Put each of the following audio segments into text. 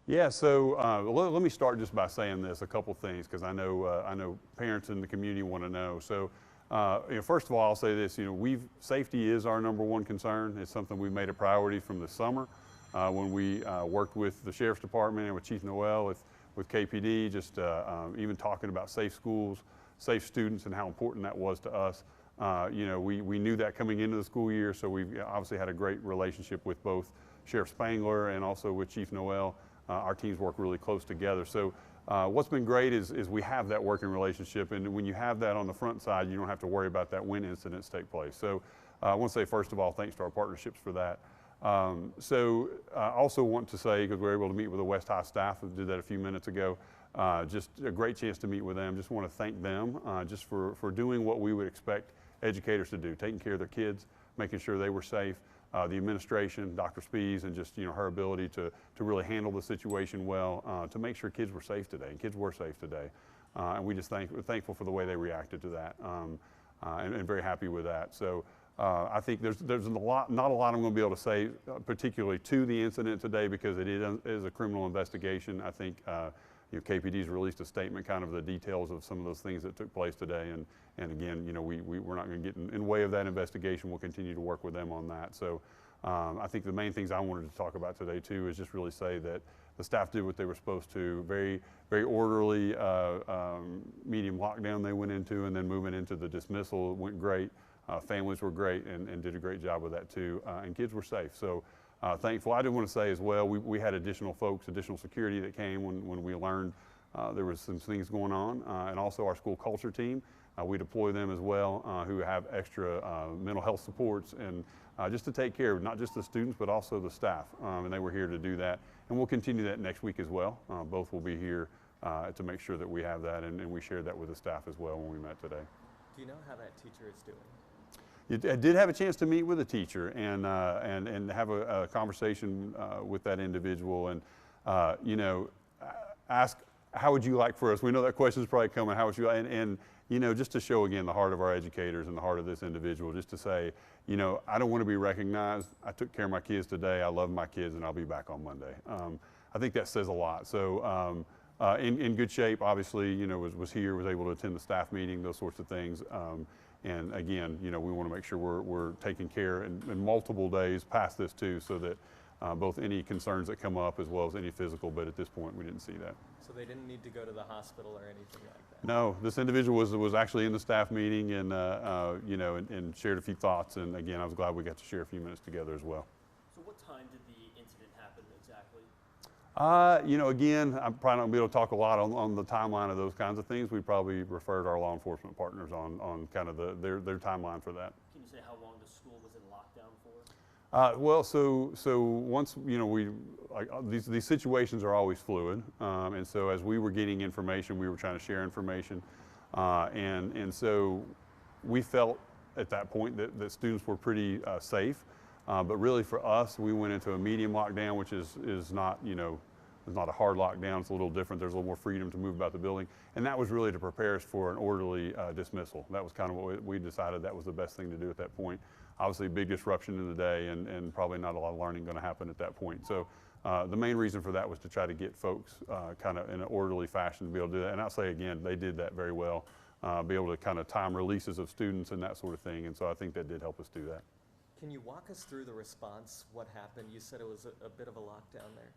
Yeah, so let me start just by saying this, a couple things, because I know parents in the community want to know. So, first of all, I'll say this: safety is our number one concern. It's something we've made a priority from the summer when we worked with the Sheriff's Department and with Chief Noel with KPD, just even talking about safe schools, safe students, and how important that was to us. We knew that coming into the school year, so we've obviously had a great relationship with both Sheriff Spangler and also with Chief Noel. Our teams work really close together. So what's been great is we have that working relationship, and when you have that on the front side, you don't have to worry about that when incidents take place. So I want to say, first of all, thanks to our partnerships for that. I also want to say, because we were able to meet with the West High staff, who did that a few minutes ago, just a great chance to meet with them. Just want to thank them just for doing what we would expect educators to do, taking care of their kids, making sure they were safe. The administration, Dr. Spees, and just her ability to really handle the situation well, to make sure kids were safe today, and kids were safe today. And we're thankful for the way they reacted to that, and very happy with that. So I think there's not a lot I'm going to be able to say particularly to the incident today, because it is a criminal investigation. I think KPD's released a statement, kind of the details of some of those things that took place today, and again, we're not going to get in the way of that investigation. We'll continue to work with them on that. So I think the main things I wanted to talk about today too is just really say that the staff did what they were supposed to. Very, very orderly medium lockdown they went into, and then moving into the dismissal went great. Families were great and did a great job with that too, and kids were safe. So thankful. I did want to say as well, we had additional folks, additional security that came when we learned there was some things going on, and also our school culture team. We deploy them as well, who have extra mental health supports, and just to take care of not just the students but also the staff, and they were here to do that, and we'll continue that next week as well. Both will be here to make sure that we have that, and we shared that with the staff as well when we met today. Do you know how that teacher is doing? I did have a chance to meet with a teacher and have a conversation with that individual, and ask, how would you like for us? We know that question is probably coming. How would you like? And just to show again the heart of our educators and the heart of this individual, just to say, I don't want to be recognized. I took care of my kids today. I love my kids, and I'll be back on Monday. I think that says a lot. So in good shape, obviously, was here, was able to attend the staff meeting, those sorts of things. And again, we want to make sure we're taking care in multiple days past this too, so that both any concerns that come up as well as any physical, but at this point we didn't see that. So they didn't need to go to the hospital or anything like that? No, this individual was actually in the staff meeting and, and shared a few thoughts, and again, I was glad we got to share a few minutes together as well. So what time did the incident happen exactly? Again, I'm probably not going to be able to talk a lot on the timeline of those kinds of things. We'd probably refer to our law enforcement partners on kind of their timeline for that. Can you say how long the school was in lockdown for? So once, these situations are always fluid. And so as we were getting information, we were trying to share information. And so we felt at that point that students were pretty safe. But really for us, we went into a medium lockdown, which is not, it's not a hard lockdown. It's a little different. There's a little more freedom to move about the building. And that was really to prepare us for an orderly dismissal. That was kind of what we decided that was the best thing to do at that point. Obviously, big disruption in the day, and probably not a lot of learning going to happen at that point. So the main reason for that was to try to get folks kind of in an orderly fashion to be able to do that. And I'll say again, they did that very well, be able to kind of time releases of students and that sort of thing. And so I think that did help us do that. Can you walk us through the response? What happened? You said it was a bit of a lockdown there.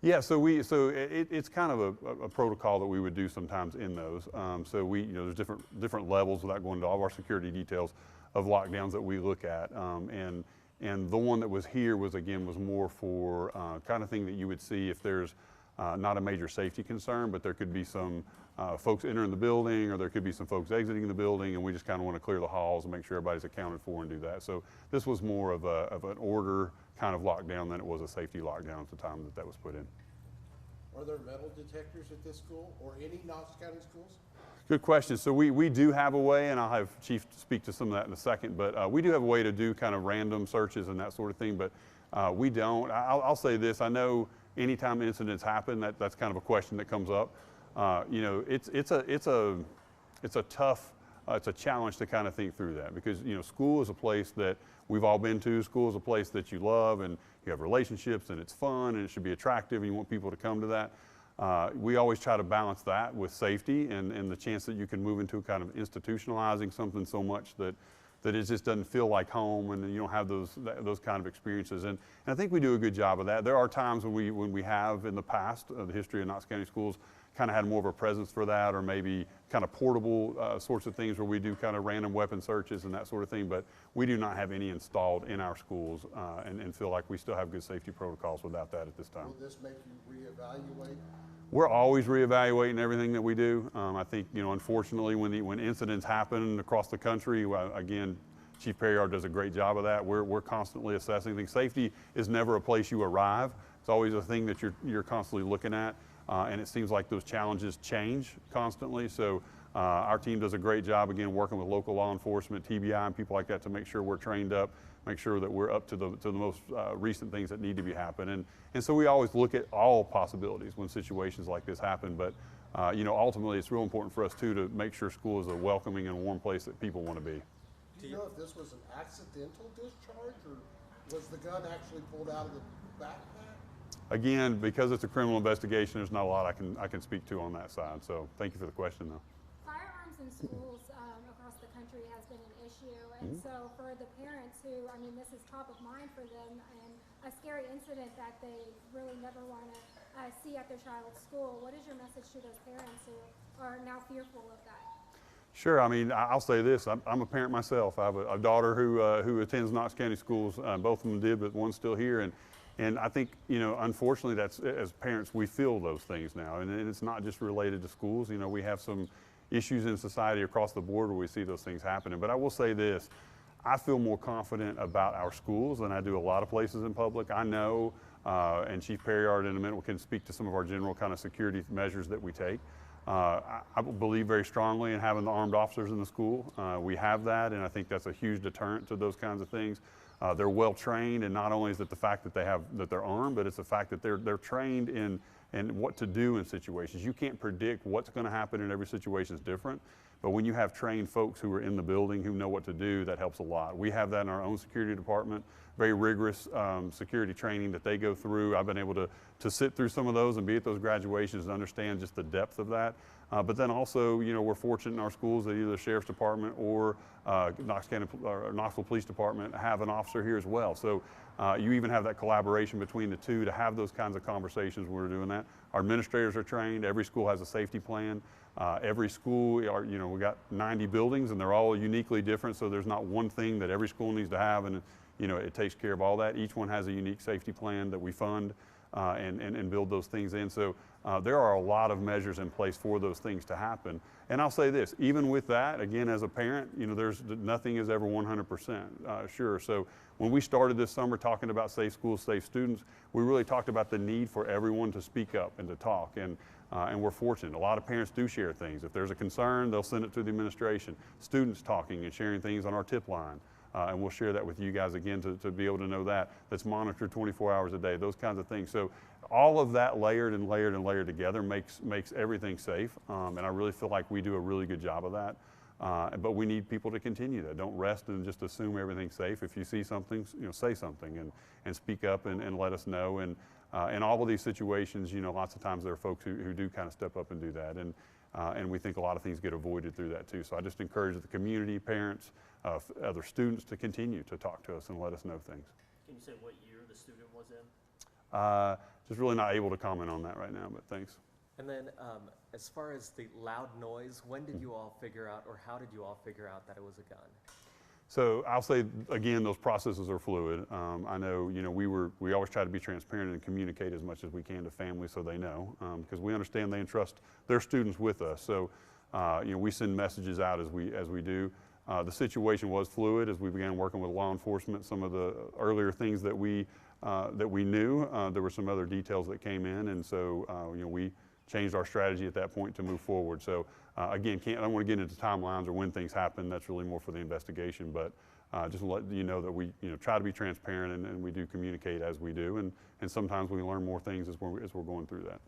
Yeah, so it's kind of a protocol that we would do sometimes in those. So there's different levels without going into all of our security details of lockdowns that we look at. And the one that was here was more for kind of thing that you would see if there's not a major safety concern, but there could be some folks entering the building, or there could be some folks exiting the building, and we just kind of want to clear the halls and make sure everybody's accounted for and do that. So this was more of an order kind of lockdown than it was a safety lockdown at the time that was put in. Are there metal detectors at this school or any Knox County schools? Good question. So we do have a way, and I'll have Chief speak to some of that in a second, but we do have a way to do kind of random searches and that sort of thing, but we don't. I'll say this, I know anytime incidents happen, that's kind of a question that comes up. It's a tough, it's a challenge to kind of think through that, because school is a place that we've all been to. School is a place that you love, and you have relationships and it's fun and it should be attractive and you want people to come to that. We always try to balance that with safety and the chance that you can move into kind of institutionalizing something so much that it just doesn't feel like home and you don't have those kind of experiences. And I think we do a good job of that. There are times when we have in the past, the history of Knox County Schools, kind of had more of a presence for that, or maybe kind of portable sorts of things where we do kind of random weapon searches and that sort of thing, but we do not have any installed in our schools and feel like we still have good safety protocols without that at this time. Will this make you reevaluate? We're always reevaluating everything that we do. I think, unfortunately, when incidents happen across the country, again, Chief Perryard does a great job of that. We're constantly assessing things. Safety is never a place you arrive. It's always a thing that you're constantly looking at. And it seems like those challenges change constantly. So our team does a great job, again, working with local law enforcement, TBI, and people like that to make sure we're trained up, make sure that we're up to the most recent things that need to be happening. And so we always look at all possibilities when situations like this happen. But ultimately, it's real important for us too to make sure school is a welcoming and warm place that people want to be. Do you know if this was an accidental discharge, or was the gun actually pulled out of the backpack? Again, because it's a criminal investigation, there's not a lot I can speak to on that side. So thank you for the question, though. Firearms in schools across the country has been an issue, and so for the parents who, this is top of mind for them, and a scary incident that they really never want to see at their child's school, what is your message to those parents who are now fearful of that? Sure. I'll say this. I'm a parent myself. I have a daughter who attends Knox County Schools. Both of them did, but one's still here. And I think, unfortunately, that's, as parents, we feel those things now. And it's not just related to schools. We have some issues in society across the board where we see those things happening. But I will say this. I feel more confident about our schools than I do a lot of places in public. I know, and Chief Perryard in a minute can speak to some of our general kind of security measures that we take. I believe very strongly in having the armed officers in the school. We have that, and I think that's a huge deterrent to those kinds of things. They're well trained, and not only is it the fact that they're armed, but it's the fact that they're trained in what to do in situations. You can't predict what's going to happen, and every situation is different. But when you have trained folks who are in the building who know what to do, that helps a lot. We have that in our own security department, very rigorous security training that they go through. I've been able to sit through some of those and be at those graduations and understand just the depth of that. But then also, we're fortunate in our schools that either the Sheriff's Department or Knoxville Police Department have an officer here as well. So you even have that collaboration between the two to have those kinds of conversations when we're doing that. Our administrators are trained. Every school has a safety plan. Every school, we got 90 buildings and they're all uniquely different. So there's not one thing that every school needs to have, and it takes care of all that. Each one has a unique safety plan that we fund and build those things in. So there are a lot of measures in place for those things to happen. And I'll say this, even with that, again, as a parent, nothing is ever 100% sure. So when we started this summer talking about safe schools, safe students, we really talked about the need for everyone to speak up and to talk. And we're fortunate. A lot of parents do share things. If there's a concern, they'll send it to the administration. Students talking and sharing things on our tip line. And we'll share that with you guys again to be able to know that's monitored 24 hours a day, those kinds of things. So all of that layered and layered and layered together makes everything safe. And I really feel like we do a really good job of that. But we need people to continue that. Don't rest and just assume everything's safe. If you see something, say something and speak up and let us know. And in all of these situations, lots of times there are folks who do kind of step up and do that. And we think a lot of things get avoided through that too. So I just encourage the community, parents, other students to continue to talk to us and let us know things. Can you say what year the student was in? Just really not able to comment on that right now, but thanks. And then as far as the loud noise, when did you all figure out, or how did you all figure out that it was a gun? So I'll say, again, those processes are fluid. I know, we always try to be transparent and communicate as much as we can to families so they know, because we understand they entrust their students with us. So, we send messages out as we do. The situation was fluid as we began working with law enforcement. Some of the earlier things that we knew, there were some other details that came in, and so we changed our strategy at that point to move forward. So again, I don't want to get into timelines or when things happen. That's really more for the investigation. But just to let you know that we try to be transparent and we do communicate as we do, and sometimes we learn more things as we're going through that.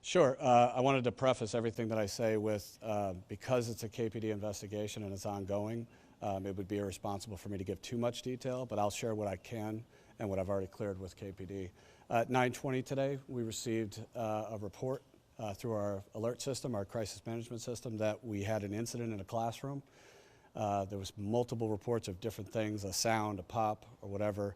Sure. I wanted to preface everything that I say with, because it's a KPD investigation and it's ongoing, it would be irresponsible for me to give too much detail, but I'll share what I can and what I've already cleared with KPD. At 9:20 today, we received a report through our alert system, our crisis management system, that we had an incident in a classroom. There was multiple reports of different things, a sound, a pop, or whatever.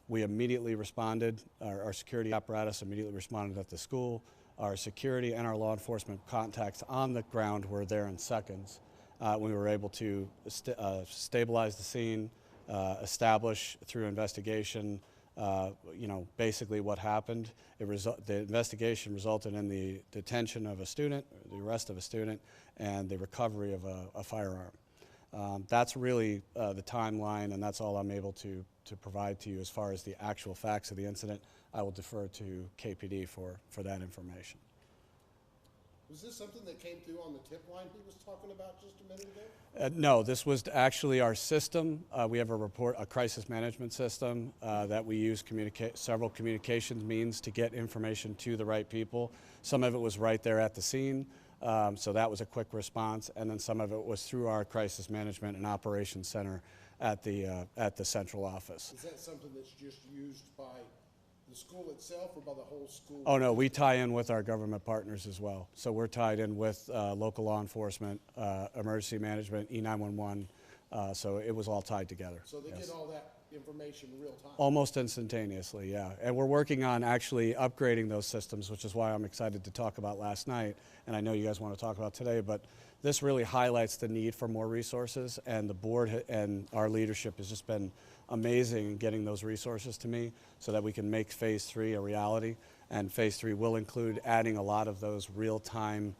We immediately responded. Our security apparatus immediately responded at the school. Our security and our law enforcement contacts on the ground were there in seconds. We were able to stabilize the scene, establish through investigation, basically what happened. The investigation resulted in the detention of a student, the arrest of a student, and the recovery of a firearm. That's really the timeline, and that's all I'm able to provide to you as far as the actual facts of the incident. I will defer to KPD for that information. Was this something that came through on the tip line he was talking about just a minute ago? No, this was actually our system. We have a crisis management system that we use several communications means to get information to the right people. Some of it was right there at the scene, so that was a quick response, and then some of it was through our crisis management and operations center at the central office. Is that something that's just used by the school itself or by the whole school? Oh no, we tie in with our government partners as well. So we're tied in with local law enforcement, emergency management, E911, so it was all tied together. So they get all that information in real time? Almost instantaneously, yeah. And we're working on actually upgrading those systems, which is why I'm excited to talk about last night, and I know you guys want to talk about today, but this really highlights the need for more resources, and the board and our leadership has just been amazing in getting those resources to me so that we can make Phase 3 a reality. And Phase 3 will include adding a lot of those real-time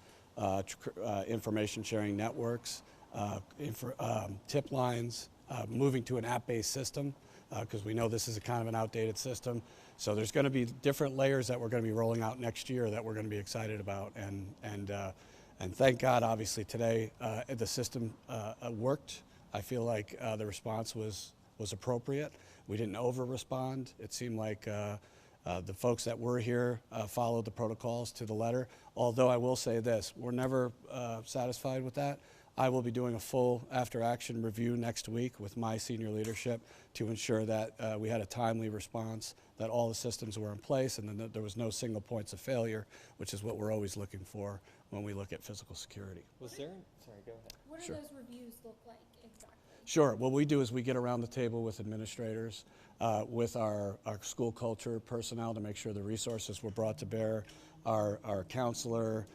information sharing networks, tip lines, moving to an app-based system, because we know this is a kind of an outdated system. So there's going to be different layers that we're going to be rolling out next year that we're going to be excited about. And thank God, obviously, today the system worked. I feel like the response was appropriate. We didn't over-respond. It seemed like the folks that were here followed the protocols to the letter. Although I will say this, we're never satisfied with that. I will be doing a full after-action review next week with my senior leadership to ensure that we had a timely response, that all the systems were in place, and that there was no single points of failure, which is what we're always looking for when we look at physical security. Sorry, go ahead. What do Sure. those reviews look like exactly? Sure. What we do is we get around the table with administrators, with our school culture personnel to make sure the resources were brought to bear, our counselor,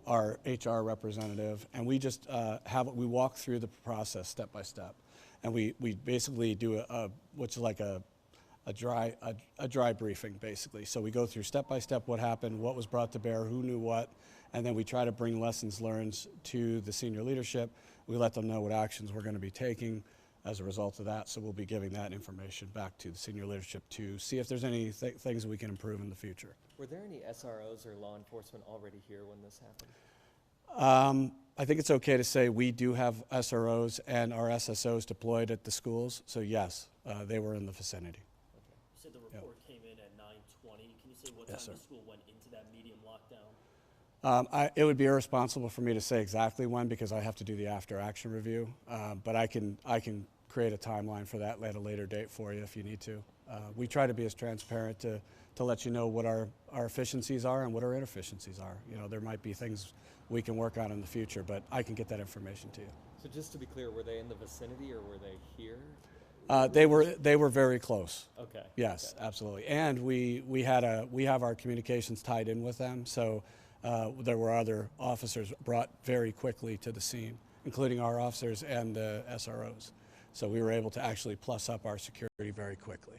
our HR representative, and we just we walk through the process step by step, and we basically do what's like a dry briefing basically. So we go through step by step what happened, what was brought to bear, who knew what, and then we try to bring lessons learned to the senior leadership. We let them know what actions we're going to be taking as a result of that. So we'll be giving that information back to the senior leadership to see if there's any things we can improve in the future. Were there any SROs or law enforcement already here when this happened? I think it's okay to say we do have SROs and our SSOs deployed at the schools. So yes, they were in the vicinity. You said the report came in at 9:20. Can you say what time Yes, sir. the school went into that medium lockdown? It would be irresponsible for me to say exactly when because I have to do the after-action review. But I can create a timeline for that at a later date for you if you need to. We try to be as transparent to let you know what our efficiencies are and what our inefficiencies are. You know, there might be things we can work on in the future, but I can get that information to you. So just to be clear, were they in the vicinity or were they here? They were very close. Okay. Yes, Okay. absolutely. And we have our communications tied in with them, so there were other officers brought very quickly to the scene, including our officers and SROs. So we were able to actually plus up our security very quickly.